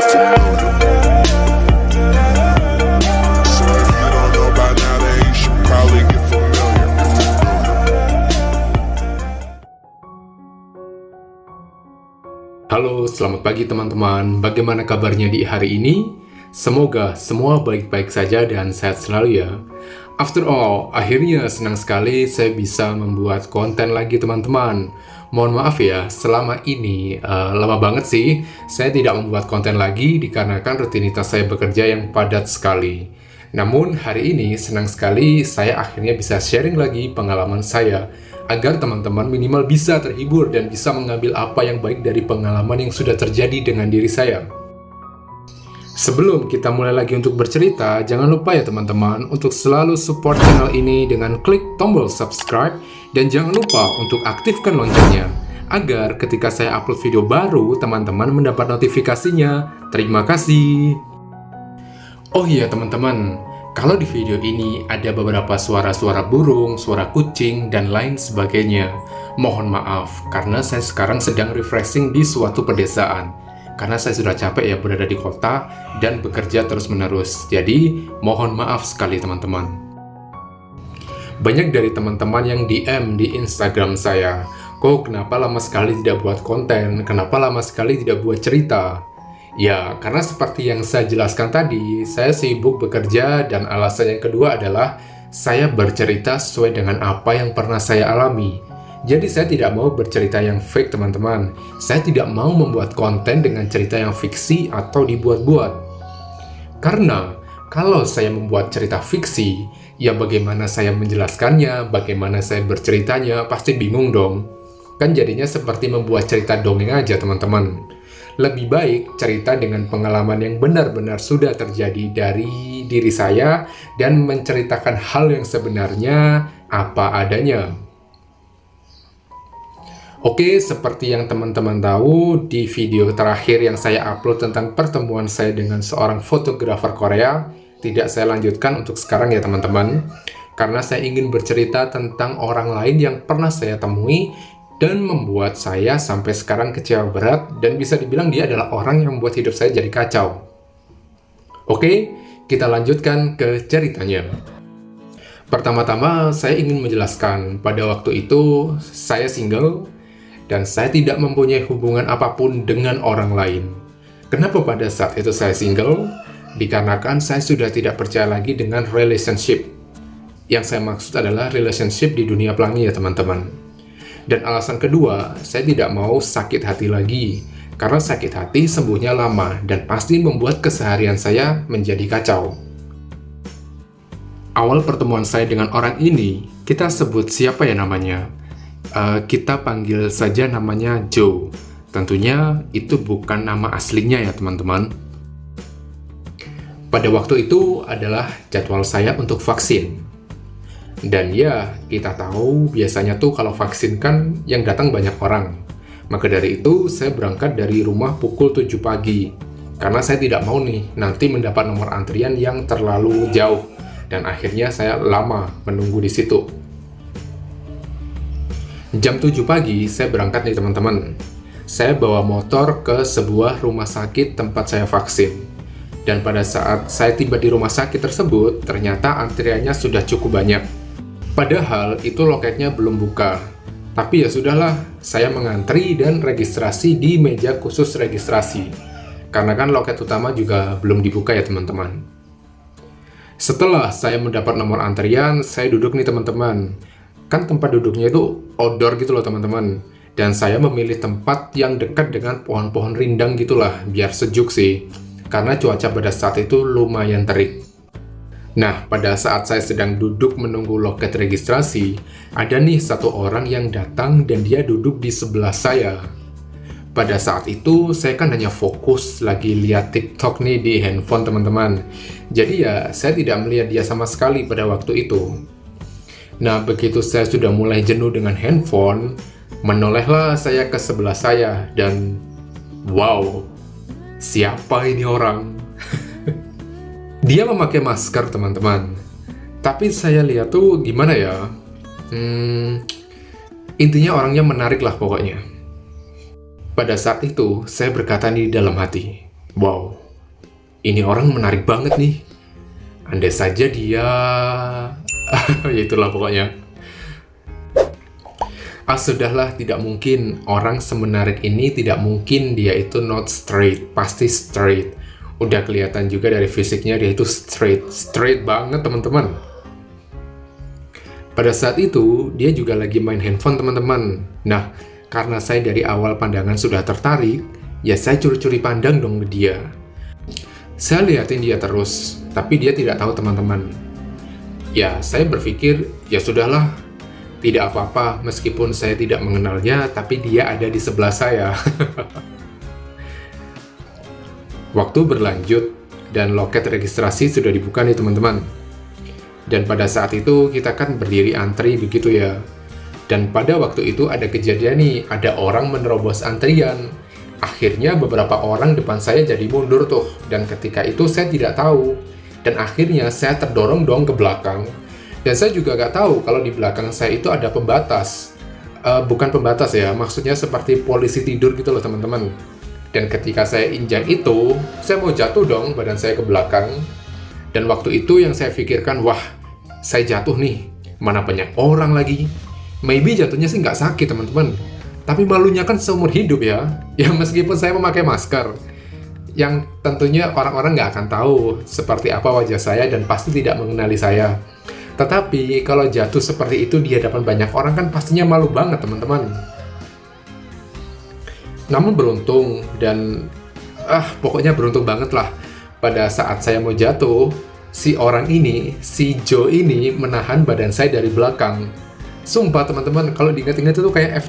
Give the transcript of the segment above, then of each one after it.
So if you don't know by now, then you should probably get familiar. Halo, selamat pagi teman-teman. Bagaimana kabarnya di hari ini? Semoga semua baik-baik saja dan sehat selalu ya. After all, akhirnya senang sekali saya bisa membuat konten lagi teman-teman. Mohon maaf ya, selama ini lama banget sih saya tidak membuat konten lagi dikarenakan rutinitas saya bekerja yang padat sekali. Namun hari ini senang sekali saya akhirnya bisa sharing lagi pengalaman saya agar teman-teman minimal bisa terhibur dan bisa mengambil apa yang baik dari pengalaman yang sudah terjadi dengan diri saya. Sebelum kita mulai lagi untuk bercerita, jangan lupa ya teman-teman untuk selalu support channel ini dengan klik tombol subscribe dan jangan lupa untuk aktifkan loncengnya agar ketika saya upload video baru, teman-teman mendapat notifikasinya. Terima kasih. Oh iya teman-teman, kalau di video ini ada beberapa suara-suara burung, suara kucing, dan lain sebagainya. Mohon maaf, karena saya sekarang sedang refreshing di suatu pedesaan. Karena saya sudah capek ya berada di kota dan bekerja terus-menerus. Jadi, mohon maaf sekali teman-teman. Banyak dari teman-teman yang DM di Instagram saya, kok kenapa lama sekali tidak buat konten? Kenapa lama sekali tidak buat cerita? Ya, karena seperti yang saya jelaskan tadi, saya sibuk bekerja dan alasan yang kedua adalah saya bercerita sesuai dengan apa yang pernah saya alami. Jadi saya tidak mau bercerita yang fake teman-teman. Saya tidak mau membuat konten dengan cerita yang fiksi atau dibuat-buat. Karena kalau saya membuat cerita fiksi, ya bagaimana saya menjelaskannya, bagaimana saya berceritanya, pasti bingung dong. Kan jadinya seperti membuat cerita dongeng aja teman-teman. Lebih baik cerita dengan pengalaman yang benar-benar sudah terjadi dari diri saya dan menceritakan hal yang sebenarnya apa adanya. Oke, seperti yang teman-teman tahu, di video terakhir yang saya upload tentang pertemuan saya dengan seorang fotografer Korea, tidak saya lanjutkan untuk sekarang ya teman-teman, karena saya ingin bercerita tentang orang lain yang pernah saya temui dan membuat saya sampai sekarang kecewa berat dan bisa dibilang dia adalah orang yang membuat hidup saya jadi kacau. Oke, kita lanjutkan ke ceritanya. Pertama-tama, saya ingin menjelaskan pada waktu itu saya single dan saya tidak mempunyai hubungan apapun dengan orang lain. Kenapa pada saat itu saya single? Dikarenakan saya sudah tidak percaya lagi dengan relationship. Yang saya maksud adalah relationship di dunia pelangi ya teman-teman. Dan alasan kedua, saya tidak mau sakit hati lagi. Karena sakit hati sembuhnya lama dan pasti membuat keseharian saya menjadi kacau. Awal pertemuan saya dengan orang ini, kita sebut siapa ya namanya? Kita panggil saja namanya Joe. Tentunya itu bukan nama aslinya ya teman-teman. Pada waktu itu adalah jadwal saya untuk vaksin. Dan ya, kita tahu biasanya tuh kalau vaksin kan yang datang banyak orang. Maka dari itu saya berangkat dari rumah pukul 7 pagi. Karena saya tidak mau nih nanti mendapat nomor antrian yang terlalu jauh. Dan akhirnya saya lama menunggu di situ. Jam 7 pagi, saya berangkat nih teman-teman. Saya bawa motor ke sebuah rumah sakit tempat saya vaksin. Dan pada saat saya tiba di rumah sakit tersebut, ternyata antriannya sudah cukup banyak. Padahal itu loketnya belum buka. Tapi ya sudahlah, saya mengantri dan registrasi di meja khusus registrasi. Karena kan loket utama juga belum dibuka ya teman-teman. Setelah saya mendapat nomor antrian, saya duduk nih teman-teman. Kan tempat duduknya itu outdoor gitu loh teman-teman. Dan saya memilih tempat yang dekat dengan pohon-pohon rindang gitulah, biar sejuk sih. Karena cuaca pada saat itu lumayan terik. Nah, pada saat saya sedang duduk menunggu loket registrasi, ada nih satu orang yang datang dan dia duduk di sebelah saya. Pada saat itu, saya kan hanya fokus lagi lihat TikTok nih di handphone teman-teman. Jadi ya, saya tidak melihat dia sama sekali pada waktu itu. Nah, begitu saya sudah mulai jenuh dengan handphone, menolehlah saya ke sebelah saya dan wow, siapa ini orang? Dia memakai masker, teman-teman. Tapi saya lihat tuh gimana ya? Intinya orangnya menarik lah pokoknya. Pada saat itu, saya berkata di dalam hati, wow, ini orang menarik banget nih. Andai saja dia... ya itulah pokoknya. Sudahlah, tidak mungkin. Orang semenarik ini tidak mungkin dia itu not straight. Pasti straight. Udah kelihatan juga dari fisiknya dia itu straight. Straight banget, teman-teman. Pada saat itu, dia juga lagi main handphone, teman-teman. Nah, karena saya dari awal pandangan sudah tertarik, ya saya curi-curi pandang dong ke dia. Saya liatin dia terus, tapi dia tidak tahu, teman-teman. Ya, saya berpikir, ya sudahlah, tidak apa-apa, meskipun saya tidak mengenalnya, tapi dia ada di sebelah saya. Waktu berlanjut, dan loket registrasi sudah dibuka nih, teman-teman. Dan pada saat itu, kita kan berdiri antri begitu ya. Dan pada waktu itu ada kejadian nih, ada orang menerobos antrian. Akhirnya beberapa orang depan saya jadi mundur tuh, dan ketika itu saya tidak tahu. Dan akhirnya saya terdorong dong ke belakang. Dan saya juga gak tahu kalau di belakang saya itu ada pembatas. Bukan pembatas ya, maksudnya seperti polisi tidur gitu loh, teman-teman. Dan ketika saya injak itu, saya mau jatuh dong badan saya ke belakang. Dan waktu itu yang saya pikirkan, wah, saya jatuh nih, mana banyak orang lagi. Maybe jatuhnya sih nggak sakit, teman-teman. Tapi malunya kan seumur hidup ya. Ya meskipun saya memakai masker, yang tentunya orang-orang nggak akan tahu seperti apa wajah saya dan pasti tidak mengenali saya. Tetapi kalau jatuh seperti itu di hadapan banyak orang kan pastinya malu banget, teman-teman. Namun beruntung dan pokoknya beruntung banget lah. Pada saat saya mau jatuh, si orang ini, si Joe ini menahan badan saya dari belakang. Sumpah teman-teman, kalau diingat-ingat itu kayak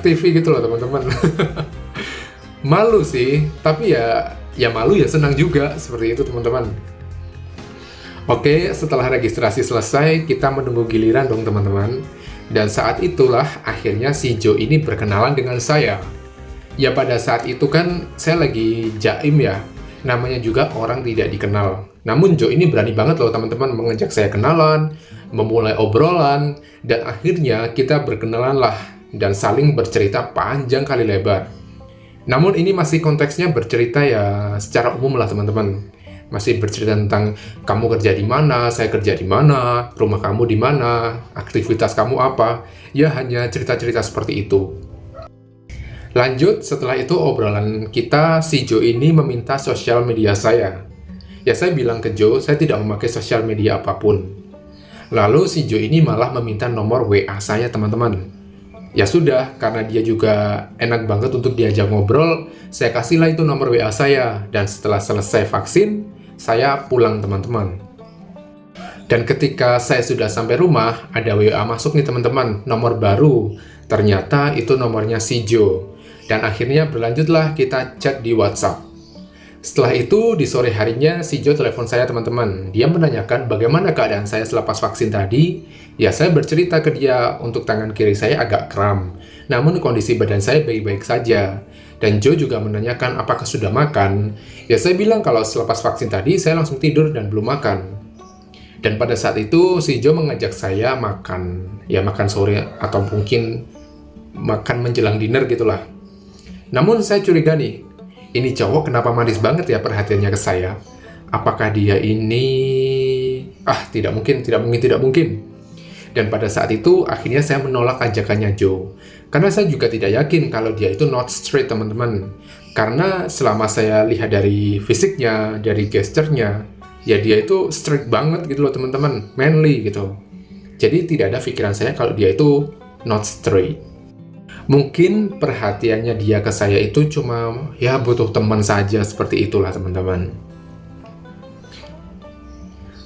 FTV gitu loh, teman-teman. Malu sih, tapi ya malu ya senang juga, seperti itu, teman-teman. Oke, setelah registrasi selesai, kita menunggu giliran dong, teman-teman. Dan saat itulah akhirnya si Joe ini berkenalan dengan saya. Ya pada saat itu kan saya lagi jaim ya, namanya juga orang tidak dikenal. Namun Joe ini berani banget loh, teman-teman, mengajak saya kenalan, memulai obrolan, dan akhirnya kita berkenalan lah dan saling bercerita panjang kali lebar. Namun ini masih konteksnya bercerita ya secara umum lah, teman-teman. Masih bercerita tentang kamu kerja di mana, saya kerja di mana, rumah kamu di mana, aktivitas kamu apa. Ya hanya cerita-cerita seperti itu. Lanjut, setelah itu obrolan kita, si Joe ini meminta sosial media saya. Ya saya bilang ke Joe, saya tidak memakai sosial media apapun. Lalu si Joe ini malah meminta nomor WA saya, teman-teman. Ya sudah, karena dia juga enak banget untuk diajak ngobrol, saya kasihlah itu nomor WA saya. Dan setelah selesai vaksin, saya pulang, teman-teman. Dan ketika saya sudah sampai rumah, ada WA masuk nih, teman-teman, nomor baru. Ternyata itu nomornya si Joe. Dan akhirnya berlanjutlah kita chat di WhatsApp. Setelah itu, di sore harinya, si Joe telepon saya, teman-teman. Dia menanyakan bagaimana keadaan saya selepas vaksin tadi. Ya, saya bercerita ke dia untuk tangan kiri saya agak kram. Namun, kondisi badan saya baik-baik saja. Dan Joe juga menanyakan apakah sudah makan. Ya, saya bilang kalau selepas vaksin tadi, saya langsung tidur dan belum makan. Dan pada saat itu, si Joe mengajak saya makan. Ya, makan sore atau mungkin makan menjelang dinner gitulah. Namun, saya curiga nih. Ini cowok kenapa manis banget ya perhatiannya ke saya? Apakah dia ini... tidak mungkin. Dan pada saat itu, akhirnya saya menolak ajakannya Joe. Karena saya juga tidak yakin kalau dia itu not straight, teman-teman. Karena selama saya lihat dari fisiknya, dari gesturnya, ya dia itu straight banget gitu loh, teman-teman. Manly gitu. Jadi tidak ada pikiran saya kalau dia itu not straight. Mungkin perhatiannya dia ke saya itu cuma ya butuh teman saja, seperti itulah, teman-teman.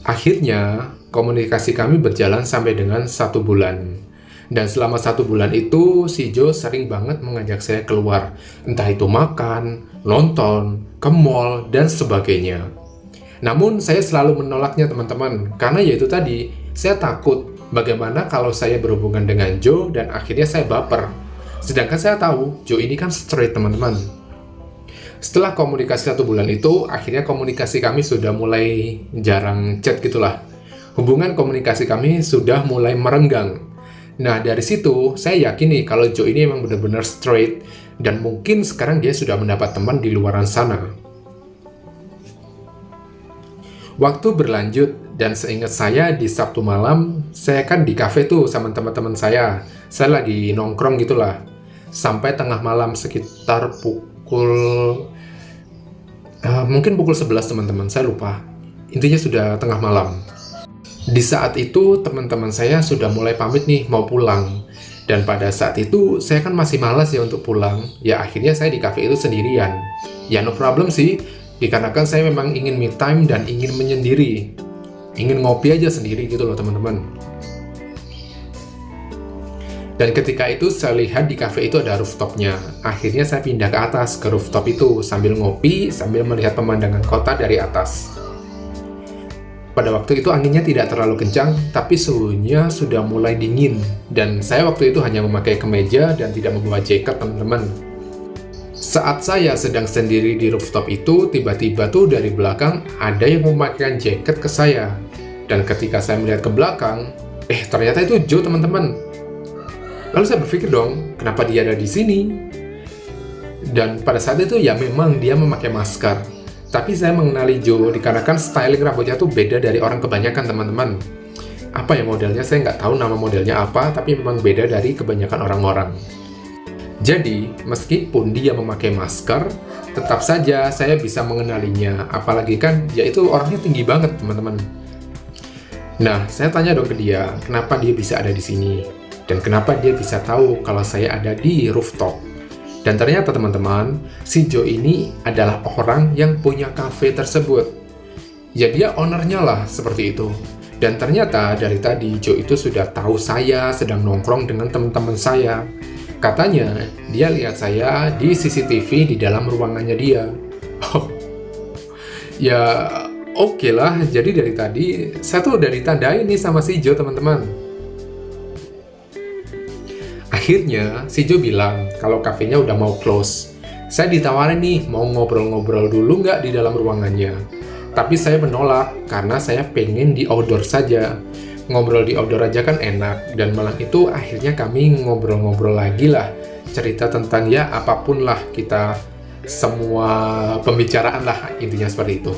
Akhirnya komunikasi kami berjalan sampai dengan 1 bulan. Dan selama 1 bulan itu si Joe sering banget mengajak saya keluar, entah itu makan, nonton, ke mall, dan sebagainya. Namun saya selalu menolaknya, teman-teman, karena yaitu tadi, saya takut bagaimana kalau saya berhubungan dengan Joe dan akhirnya saya baper. Sedangkan saya tahu, Joe ini kan straight, teman-teman. Setelah komunikasi 1 bulan itu, akhirnya komunikasi kami sudah mulai jarang chat gitulah. Hubungan komunikasi kami sudah mulai merenggang. Nah, dari situ, saya yakin nih kalau Joe ini emang benar-benar straight, dan mungkin sekarang dia sudah mendapat teman di luaran sana. Waktu berlanjut, dan seingat saya di Sabtu malam, saya kan di kafe tuh sama teman-teman saya. Saya lagi nongkrong gitulah. Sampai tengah malam sekitar mungkin pukul 11 teman-teman, saya lupa. Intinya sudah tengah malam. Di saat itu teman-teman saya sudah mulai pamit nih mau pulang. Dan pada saat itu saya kan masih malas ya untuk pulang. Ya akhirnya saya di kafe itu sendirian. Ya no problem sih. Dikarenakan saya memang ingin me time dan ingin menyendiri. Ingin ngopi aja sendiri gitu loh teman-teman. Dan ketika itu saya lihat di cafe itu ada rooftopnya. Akhirnya saya pindah ke atas ke rooftop itu sambil ngopi, sambil melihat pemandangan kota dari atas. Pada waktu itu anginnya tidak terlalu kencang, tapi suhunya sudah mulai dingin. Dan saya waktu itu hanya memakai kemeja dan tidak membawa jaket teman-teman. Saat saya sedang sendiri di rooftop itu, tiba-tiba tuh dari belakang ada yang memakaikan jaket ke saya. Dan ketika saya melihat ke belakang, ternyata itu Joe teman-teman. Lalu saya berpikir dong, kenapa dia ada di sini? Dan pada saat itu ya memang dia memakai masker. Tapi saya mengenali Joe dikarenakan styling rambutnya tuh beda dari orang kebanyakan teman-teman. Apa ya modelnya, saya nggak tahu nama modelnya apa, tapi memang beda dari kebanyakan orang-orang. Jadi, meskipun dia memakai masker, tetap saja saya bisa mengenalinya. Apalagi kan, ya itu orangnya tinggi banget, teman-teman. Nah, saya tanya dong ke dia, kenapa dia bisa ada di sini? Dan kenapa dia bisa tahu kalau saya ada di rooftop? Dan ternyata, teman-teman, si Joe ini adalah orang yang punya cafe tersebut. Ya, dia ownernya lah, seperti itu. Dan ternyata, dari tadi, Joe itu sudah tahu saya sedang nongkrong dengan teman-teman saya. Katanya, dia lihat saya di CCTV di dalam ruangannya dia. Ya, oke lah. Jadi dari tadi, saya tuh udah ditandain nih sama si Joe, teman-teman. Akhirnya, si Joe bilang kalau kafenya udah mau close. Saya ditawarin nih, mau ngobrol-ngobrol dulu nggak di dalam ruangannya. Tapi saya menolak, karena saya pengen di outdoor saja. Ngobrol di outdoor aja kan enak, dan malam itu akhirnya kami ngobrol-ngobrol lagi lah, cerita tentang ya apapun lah, kita semua pembicaraan lah, intinya seperti itu.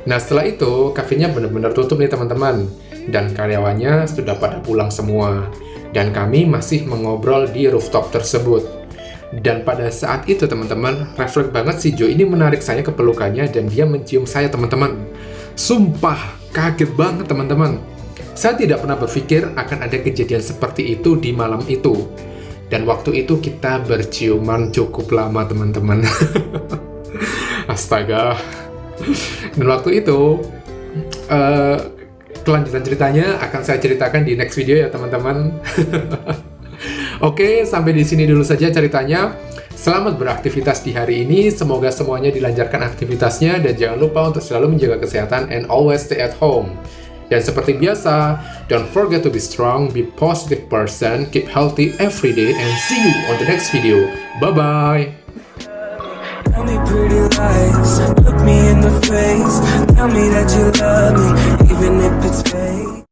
Nah setelah itu kafenya benar-benar tutup nih teman-teman, dan karyawannya sudah pada pulang semua, dan kami masih mengobrol di rooftop tersebut. Dan pada saat itu teman-teman, refleks banget si Joe ini menarik saya ke pelukannya dan dia mencium saya teman-teman. Sumpah kaget banget teman-teman. Saya tidak pernah berpikir akan ada kejadian seperti itu di malam itu. Dan waktu itu kita berciuman cukup lama, teman-teman. Astaga. Dan waktu itu, kelanjutan ceritanya akan saya ceritakan di next video ya, teman-teman. Oke, sampai di sini dulu saja ceritanya. Selamat beraktivitas di hari ini. Semoga semuanya dilancarkan aktivitasnya. Dan jangan lupa untuk selalu menjaga kesehatan and always stay at home. Dan seperti biasa, don't forget to be strong, be positive person, keep healthy every day, and see you on the next video. Bye-bye! Tell me pretty lies, look me in the face, tell me that you love me, even if it's fake.